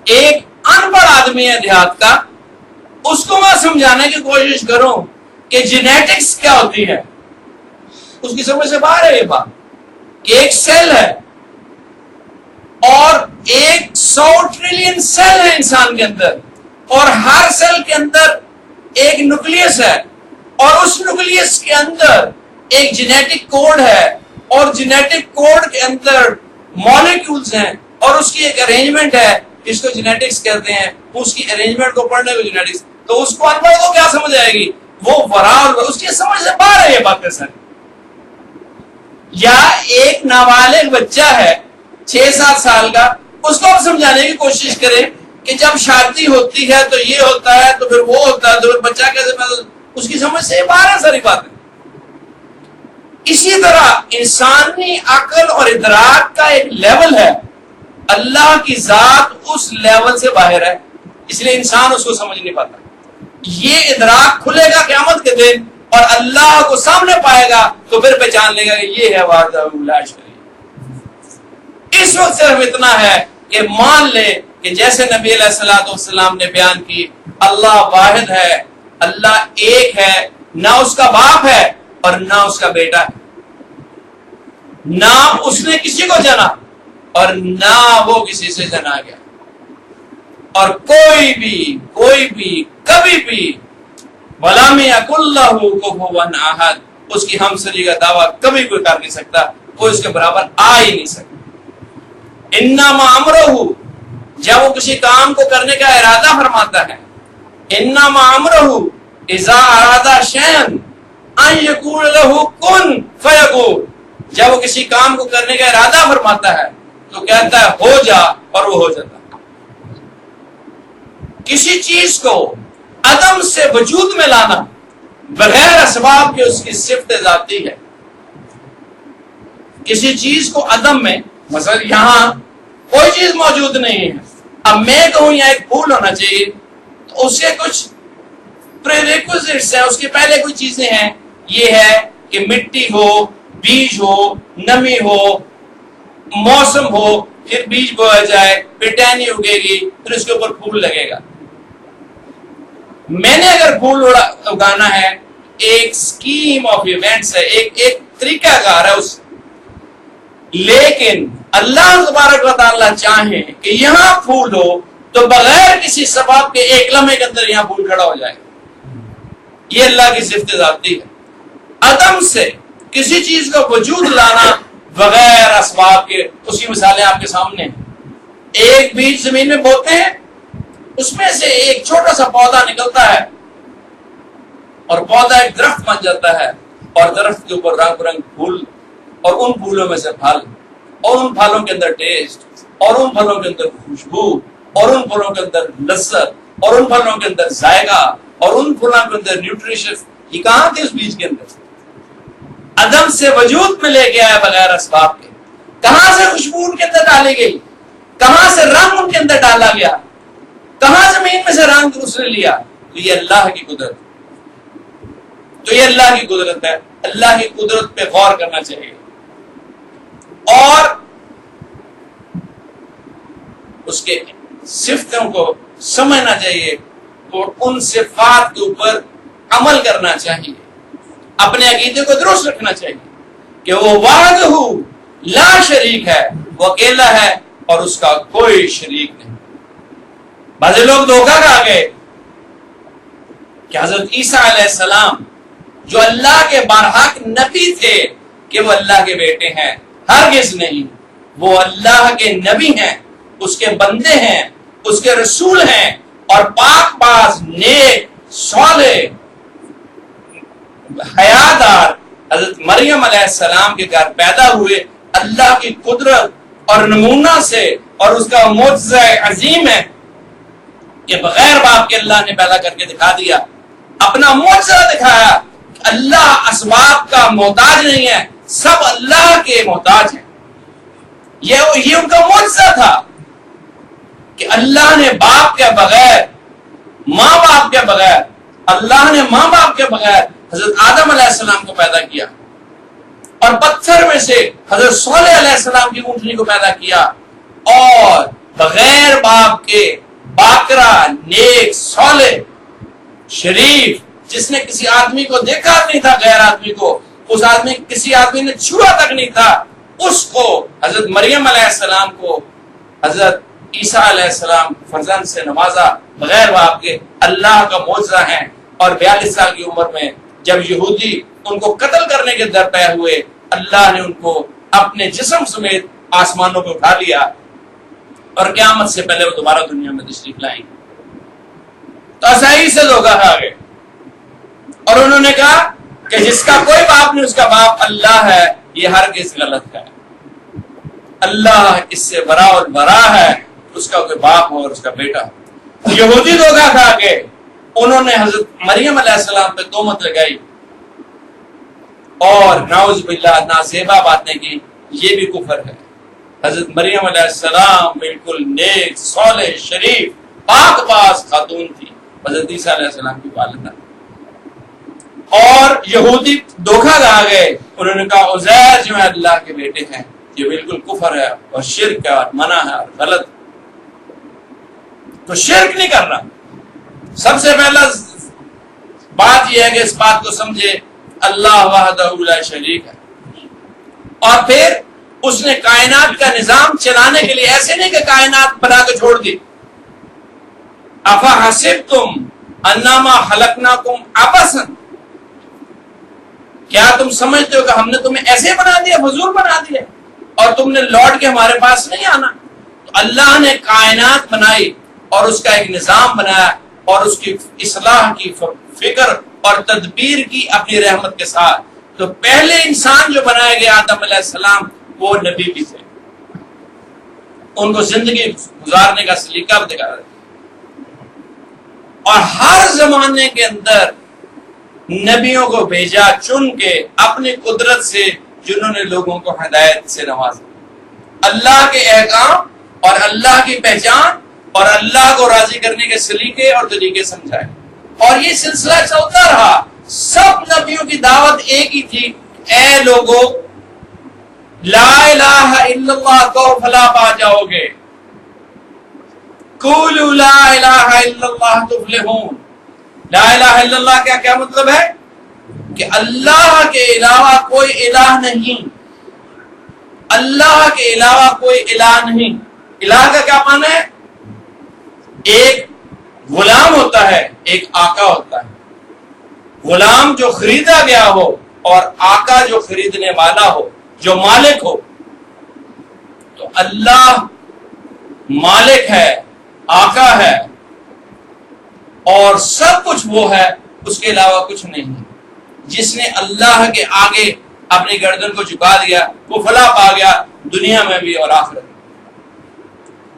ایک ان پڑھ آدمی ہے دیہات کا، اس کو میں سمجھانے کی کوشش کروں کہ جینیٹکس کیا ہوتی ہے، اس کی سمجھ سے باہر ہے یہ بات کہ ایک سیل ہے اور 100 ٹریلین سیل ہے انسان کے اندر، اور ہر سیل کے اندر ایک نیوکلیس ہے، اور اس نیوکلیس کے اندر ایک جینیٹک کوڈ ہے، اور جینیٹک کوڈ کے اندر مالیکیولز ہیں، اور اس کی ایک ارینجمنٹ ہے، اس کو جینیٹکس کہتے ہیں، اس کی ارینجمنٹ کو پڑھنے کو جینیٹکس، تو اس کو انپڑھ کو کیا سمجھ آئے گی، وہ ورال اس کی سمجھ سے باہر ہے یہ باتیں سر۔ یا ایک نابالغ بچہ ہے 6-7 سال کا، اس کو ہم سمجھانے کی کوشش کریں کہ جب شادی ہوتی ہے تو یہ ہوتا ہے، تو پھر وہ ہوتا ہے، تو پھر بچہ کیسے، اس کی سمجھ سے باہر ہے ساری باتیں۔ اسی طرح انسانی عقل اور ادراک کا ایک لیول ہے، اللہ کی ذات اس لیول سے باہر ہے، اس لیے انسان اس کو سمجھ نہیں پاتا۔ یہ ادراک کھلے گا قیامت کے دن اور اللہ کو سامنے پائے گا تو پھر پہچان لے گا کہ یہ ہے وحدہ لا شریک۔ اس وقت صرف اتنا ہے کہ مان لے کہ جیسے نبی علیہ الصلوۃ والسلام نے بیان کی، اللہ واحد ہے، اللہ ایک ہے، نہ اس کا باپ ہے اور نہ اس کا بیٹا ہے، نہ اس نے کسی کو جنا اور نہ وہ کسی سے جنا گیا، اور کوئی بھی کبھی بھی وَلَمْ يَكُن لَّهُ كُفُوًا أَحَدٌ، اس کی ہمسری کا دعویٰ کبھی کوئی کر نہیں سکتا، کوئی اس کے برابر آ ہی نہیں سکتا۔ انما امرہ، جب وہ کسی کام کو کرنے کا ارادہ فرماتا ہے، انما امرہ اذا اراد شیئا ان یقول له کن فیکون، جب وہ کسی کام کو کرنے کا ارادہ فرماتا ہے تو کہتا ہے ہو جا، اور وہ ہو جاتا ہے۔ کسی چیز کو عدم سے وجود میں لانا بغیر اسباب کے اس کی صفت ذاتی ہے۔ کسی چیز کو عدم میں، مثلا یہاں کوئی چیز موجود نہیں ہے، اب میں کہوں یہاں ایک پھول ہونا چاہیے، تو اس کے کچھ پریریکوزٹس ہیں، اس کے پہلے کچھ چیزیں ہیں، یہ ہے کہ مٹی ہو، بیج ہو، نمی ہو، موسم ہو، پھر بیج بویا جائے، پھر ٹہنی اگے گی، پھر اس کے اوپر پھول لگے گا۔ میں نے اگر پھول اگانا ہے، ایک سکیم آف ایونٹس ہے، ایک طریقہ کار ہے اس، لیکن اللہ تبارک و تعالیٰ چاہے کہ یہاں پھول ہو تو بغیر کسی سبب کے ایک لمحے کے اندر یہاں پھول کھڑا ہو جائے، یہ اللہ کی صفت ذاتی ہے۔ عدم سے کسی چیز کا وجود لانا بغیر اسباب کے، اس کی مثالیں آپ کے سامنے ہیں۔ ایک بیج زمین میں بوتے ہیں، اس میں سے ایک چھوٹا سا پودا نکلتا ہے، اور پودا ایک درخت بن جاتا ہے، اور درخت کے اوپر رنگ برنگ پھول، اور ان پھولوں میں سے پھل، اور ان پھلوں کے اندر ٹیسٹ، اور ان پھلوں کے اندر خوشبو، اور ان پھلوں کے اندر لذت، اور ان پھلوں کے اندر ذائقہ، اور ان پھلوں کے اندر نیوٹریشن۔ یہ کہاں تھے اس بیج کے اندر؟ عدم سے وجود میں لے کے آیا بغیر اسباب کے۔ کہاں سے خوشبو ان کے اندر ڈالی گئی؟ کہاں سے رنگ ان کے اندر ڈالا گیا؟ کہاں زمین میں سے رنگ اس نے لیا؟ تو یہ اللہ کی قدرت، تو یہ اللہ کی قدرت ہے۔ اللہ کی قدرت پہ غور کرنا چاہیے، اور اس کے صفتوں کو سمجھنا چاہیے، اور ان صفات کے اوپر عمل کرنا چاہیے، اپنے عقیدے کو درست رکھنا چاہیے کہ وہ وحدہ لا شریک ہے، وہ اکیلا ہے اور اس کا کوئی شریک نہیں۔ بعض لوگ دھوکہ کھا گئے کہ حضرت عیسیٰ علیہ السلام جو اللہ کے برحق نبی تھے کہ وہ اللہ کے بیٹے ہیں، ہرگز نہیں، وہ اللہ کے نبی ہیں، اس کے بندے ہیں، اس کے رسول ہیں، اور پاک باز، نیک، صالح، حیادار حضرت مریم علیہ السلام کے گھر پیدا ہوئے، اللہ کی قدرت اور نمونہ سے، اور اس کا معجزہ عظیم ہے کہ بغیر باپ کے اللہ نے پیدا کر کے دکھا دیا، اپنا معجزہ دکھایا۔ اللہ اسباب کا محتاج نہیں ہے، سب اللہ کے محتاج ہیں۔ یہ ان کا معجزہ تھا کہ اللہ نے باپ کے بغیر، ماں باپ کے بغیر، اللہ نے ماں باپ کے بغیر حضرت آدم علیہ السلام کو پیدا کیا، اور پتھر میں سے حضرت صالح علیہ السلام کی اونٹنی کو پیدا کیا، اور بغیر باپ باپ کے باکرا نیک صالح شریف جس نے کسی آدمی کو دیکھا نہیں تھا، غیر آدمی کو، اس آدمی کسی آدمی نے چھوا تک نہیں تھا، اس کو حضرت مریم علیہ السلام کو حضرت عیسیٰ علیہ السلام فرزند سے نوازا بغیر باپ کے، اللہ کا معجزہ ہے۔ اور 42 سال کی عمر میں جب یہودی ان کو قتل کرنے کے درپے ہوئے، اللہ نے ان کو اپنے جسم سمیت آسمانوں پہ اٹھا لیا اور قیامت سے پہلے وہ دوبارہ دنیا میں تشریف لائیں۔ تو عیسائی سے دھوکہ کھا گئے اور انہوں نے کہا کہ جس کا کوئی باپ نہیں اس کا باپ اللہ ہے، یہ ہرگز غلط ہے۔ اللہ اس سے برا اور برا ہے اس کا کوئی باپ ہو اور اس کا بیٹا ہو۔ یہودی دھوکہ کھا کے انہوں نے حضرت مریم علیہ السلام پہ تہمت لگائی اور نعوذ باللہ نازیبا باتیں کی، یہ بھی کفر ہے۔ حضرت مریم علیہ السلام بالکل نیک صالح شریف پاک باز خاتون تھی، حضرت عیسیٰ علیہ السلام کی والدہ۔ اور یہودی دھوکہ کھا گئے، انہوں نے کہا عزیر جو ہے اللہ کے بیٹے ہیں، یہ بالکل کفر ہے اور شرک ہے اور منع ہے اور غلط۔ تو شرک نہیں کرنا۔ سب سے پہلا بات یہ ہے کہ اس بات کو سمجھے اللہ وحدہ لا شریک ہے، اور پھر اس نے کائنات کا نظام چلانے کے لیے ایسے نہیں کہ کائنات بنا کے چھوڑ دی۔ افحسبتم انما خلقناکم عبثا، کیا تم سمجھتے ہو کہ ہم نے تمہیں ایسے بنا دیا، فضول بنا دیا اور تم نے لوٹ کے ہمارے پاس نہیں آنا؟ تو اللہ نے کائنات بنائی اور اس کا ایک نظام بنایا اور اس کی اصلاح کی فکر اور تدبیر کی اپنی رحمت کے ساتھ۔ تو پہلے انسان جو بنائے گئے آدم علیہ السلام وہ نبی بھی تھے، ان کو زندگی گزارنے کا سلیقہ بھی دکھا رہے تھے، اور ہر زمانے کے اندر نبیوں کو بھیجا چن کے اپنی قدرت سے، جنہوں نے لوگوں کو ہدایت سے نوازا، اللہ کے احکام اور اللہ کی پہچان اور اللہ کو راضی کرنے کے سلیقے اور طریقے سمجھائے۔ اور یہ سلسلہ چلتا رہا، سب نبیوں کی دعوت ایک ہی تھی، اے لوگو لا الہ الا اللہ کو فلاح پا جاؤ گے، قولوا لا الہ الا اللہ تفلحون۔ لا الہ الا اللہ کا کیا مطلب ہے؟ کہ اللہ کے علاوہ کوئی الہ نہیں، اللہ کے علاوہ کوئی الہ نہیں۔ الہ کا کیا معنی ہے؟ ایک غلام ہوتا ہے، ایک آقا ہوتا ہے۔ غلام جو خریدا گیا ہو اور آقا جو خریدنے والا ہو، جو مالک ہو۔ تو اللہ مالک ہے، آقا ہے، اور سب کچھ وہ ہے، اس کے علاوہ کچھ نہیں۔ جس نے اللہ کے آگے اپنی گردن کو جھکا دیا وہ فلاح پا گیا، دنیا میں بھی اور آخرت میں۔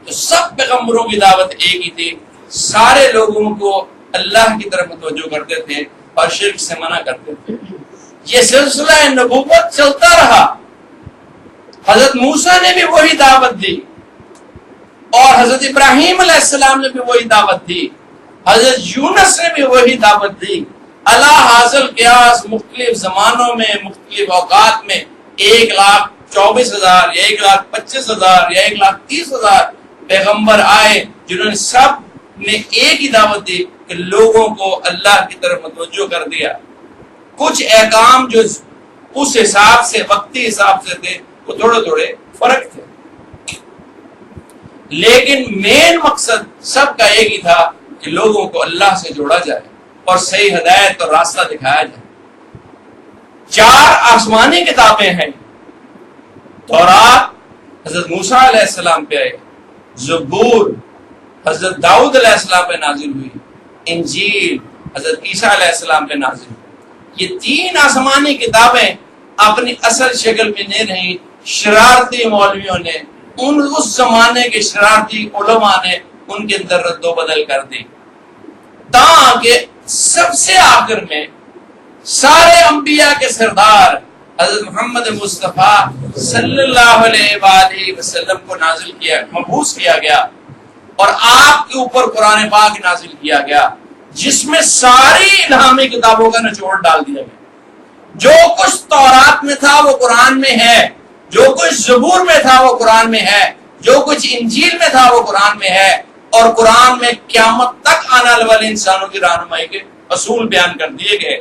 تو سب پیغمبروں کی دعوت ایک ہی تھی، سارے لوگوں کو اللہ کی طرف متوجہ کرتے تھے اور شرک سے منع کرتے تھے۔ یہ سلسلہ نبوت چلتا رہا۔ حضرت موسیٰ نے بھی وہی دعوت دی اور حضرت ابراہیم علیہ السلام نے بھی وہی دعوت دی، حضرت یونس نے بھی وہی دعوت دی۔ اللہ حاصل قیاس مختلف زمانوں میں مختلف اوقات میں 1,24,000 یا 1,25,000 یا 1,30,000 پیغمبر آئے، جنہوں نے سب نے ایک ہی دعوت دی کہ لوگوں کو اللہ کی طرف متوجہ کر دیا۔ کچھ احکام جو اس حساب سے وقتی حساب سے تھے وہ تھوڑے تھوڑے فرق تھے، لیکن مین مقصد سب کا ایک ہی تھا کہ لوگوں کو اللہ سے جوڑا جائے اور صحیح ہدایت اور راستہ دکھایا جائے۔ 4 آسمانی کتابیں ہیں، تورات حضرت موسیٰ علیہ السلام پہ آئے، زبور حضرت داؤد علیہ السلام پہ نازل ہوئی، انجیل حضرت عیسیٰ علیہ السلام پہ نازل ہوئی۔ یہ 3 آسمانی کتابیں اپنی اصل شکل میں نہیں رہیں، شرارتی مولویوں نے، اس زمانے کے شرارتی علماء نے ان کے اندر رد و بدل کر دی، تاکہ سب سے آخر میں سارے انبیاء کے سردار حضرت محمد مصطفیٰ صلی اللہ علیہ وآلہ وسلم کو نازل کیا، مبعوث کیا گیا، اور آپ کے اوپر قرآن پاک نازل کیا گیا، جس میں ساری الہامی کتابوں کا نچوڑ ڈال دیا گیا۔ جو کچھ تورات میں تھا وہ قرآن میں ہے، جو کچھ زبور میں تھا وہ قرآن میں ہے، جو کچھ انجیل میں تھا وہ قرآن میں ہے، اور قرآن میں قیامت تک آنے والے انسانوں کی رہنمائی کے اصول بیان کر دیے گئے.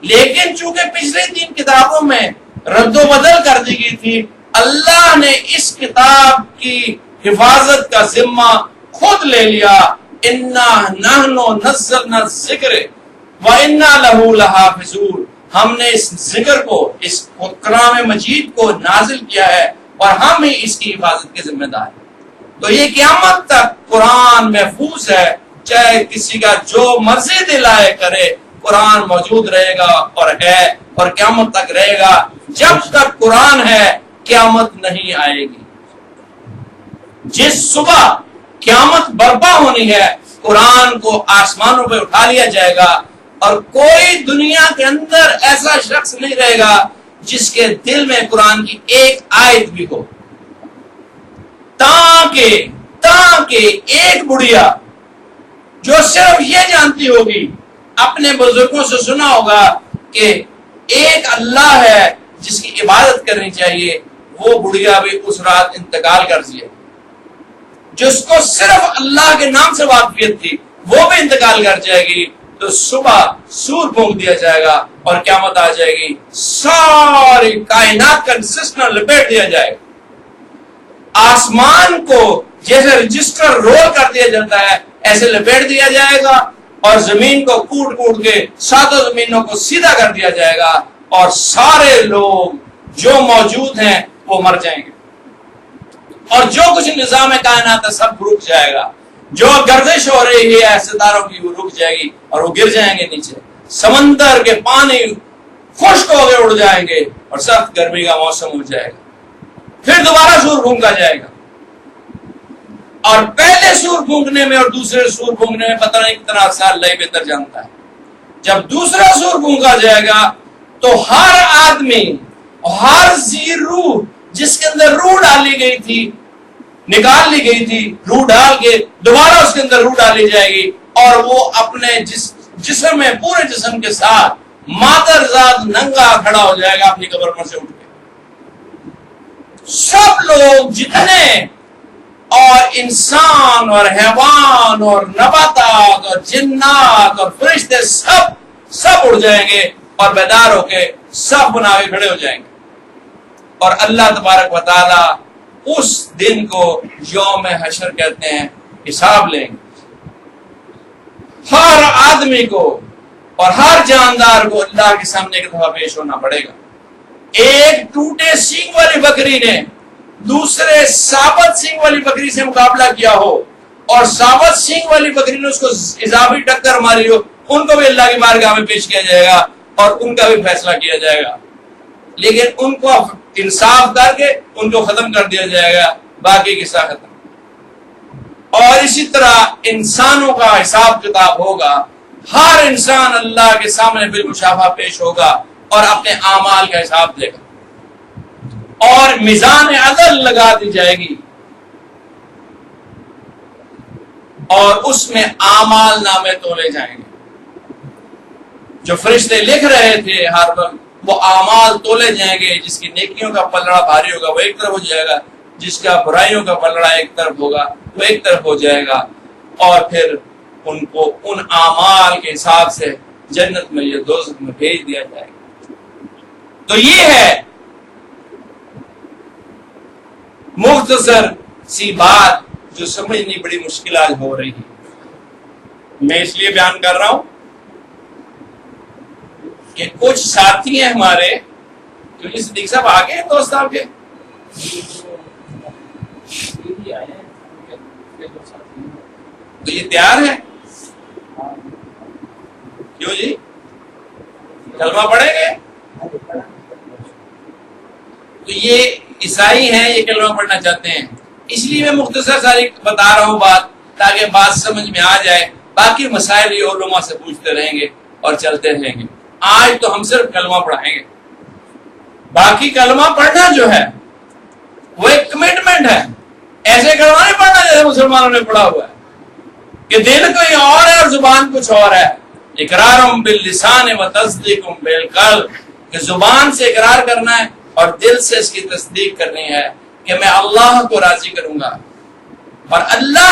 لیکن چونکہ پچھلے 3 کتابوں میں رد و بدل کر دی گئی تھی، اللہ نے اس کتاب کی حفاظت کا ذمہ خود لے لیا. انا نحن نزلنا الذکر وانا لہ لحافظون، ہم نے اس ذکر کو، اس کلام مجید کو نازل کیا ہے اور ہم ہی اس کی حفاظت کے ذمہ دار ہیں. تو یہ قیامت تک قرآن محفوظ ہے، چاہے کسی کا جو مرضی دل آئے کرے، قرآن موجود رہے گا اور ہے اور قیامت تک رہے گا. جب تک قرآن ہے قیامت نہیں آئے گی. جس صبح قیامت برپا ہونی ہے قرآن کو آسمانوں پہ اٹھا لیا جائے گا اور کوئی دنیا کے اندر ایسا شخص نہیں رہے گا جس کے دل میں قرآن کی ایک آیت بھی ہو. تاکہ ایک بڑھیا جو صرف یہ جانتی ہوگی، اپنے بزرگوں سے سنا ہوگا کہ ایک اللہ ہے جس کی عبادت کرنی چاہیے، وہ بڑھیا بھی اس رات انتقال کر دیا. جس کو صرف اللہ کے نام سے واقفیت تھی وہ بھی انتقال کر جائے گی. تو صبح سور پھونک دیا جائے گا اور قیامت آ جائے گی، ساری کائنات کا سسٹم لپیٹ دیا جائے گا. آسمان کو جیسے رجسٹر رول کر دیا جاتا ہے ایسے لپیٹ دیا جائے گا اور زمین کو کوٹ کوٹ کے 7 زمینوں کو سیدھا کر دیا جائے گا اور سارے لوگ جو موجود ہیں وہ مر جائیں گے اور جو کچھ نظام کائنات ہے سب رک جائے گا. جو گردش ہو رہی ہے ستاروں کی وہ رک جائے گی اور وہ گر جائیں گے نیچے. سمندر کے پانی خشک ہو کے اڑ جائیں گے اور سخت گرمی کا موسم ہو جائے گا. پھر دوبارہ سور پھونکا جائے گا اور پہلے سور پھونکنے میں اور دوسرے سور پھونکنے میں پتہ نہیں کتنا سال اللہ بہتر جانتا ہے. جب دوسرا سور پھونکا جائے گا تو ہر آدمی، ہر ذی روح جس کے اندر روح ڈالی گئی تھی، نکال لی گئی تھی، روح ڈال کے دوبارہ اس کے اندر روح ڈالی جائے گی اور وہ اپنے جسم میں، پورے جسم کے ساتھ مادر ذات ننگا کھڑا ہو جائے گا اپنی قبر پر سے اٹھ کے. سب لوگ جتنے اور انسان اور حیوان اور نباتات اور جنات اور فرشتے سب اڑ جائیں گے اور بیدار ہو کے سب بنا کے کھڑے ہو جائیں گے اور اللہ تبارک و تعالی اس دن کو یوم حشر کہتے ہیں، حساب لیں گے. ہر آدمی کو اور ہر جاندار کو اللہ کے سامنے ایک دفعہ پیش ہونا پڑے گا. ایک ٹوٹے سینگ والی بکری نے دوسرے ثابت سینگ والی بکری سے مقابلہ کیا ہو اور ثابت سینگ والی بکری نے اس کو اضافی ٹکر ماری ہو، ان کو بھی اللہ کی بارگاہ میں پیش کیا جائے گا اور ان کا بھی فیصلہ کیا جائے گا. لیکن ان کو انصاف کر کے ان کو ختم کر دیا جائے گا، باقی قصہ ختم. اور اسی طرح انسانوں کا حساب کتاب ہوگا. ہر انسان اللہ کے سامنے بالمشافہہ پیش ہوگا اور اپنے اعمال کا حساب دے گا اور میزان عدل لگا دی جائے گی اور اس میں اعمال نامے تولے جائیں گے. جو فرشتے لکھ رہے تھے ہر وقت وہ اعمال تولے جائیں گے. جس کی نیکیوں کا پلڑا بھاری ہوگا وہ ایک طرف ہو جائے گا، جس کا برائیوں کا پلڑا ایک طرف ہوگا وہ ایک طرف ہو جائے گا اور پھر ان کو ان اعمال کے حساب سے جنت میں یا دوزخ میں بھیج دیا جائے گا. تو یہ ہے مختصر سی بات جو سمجھنی بڑی مشکل آج ہو رہی ہے. میں اس لیے بیان کر رہا ہوں کہ کچھ ساتھی ہیں ہمارے، کیونکہ صدیق صاحب آگے ہیں دوست آپ کے، تو یہ تیار ہے کیوں جی؟ کلمہ پڑھیں گے؟ تو یہ عیسائی ہیں، یہ کلمہ پڑھنا چاہتے ہیں. اس لیے میں مختصر ساری بتا رہا ہوں بات تاکہ بات سمجھ میں آ جائے. باقی مسائل یہ علماء سے پوچھتے رہیں گے اور چلتے رہیں گے. آج تو ہم صرف کلمہ پڑھائیں گے. باقی کلمہ پڑھنا جو ہے وہ ایک کمٹمنٹ ہے. ایسے کلمہ نہیں پڑھنا جیسے مسلمانوں نے پڑھا ہوا ہے کہ دل کوئی اور ہے اور زبان کچھ اور ہے. اقرارم باللسان و تصدیقم بالقلب، کہ زبان سے اقرار کرنا ہے اور دل سے اس کی تصدیق کرنی ہے کہ میں اللہ کو راضی کروں گا اور اللہ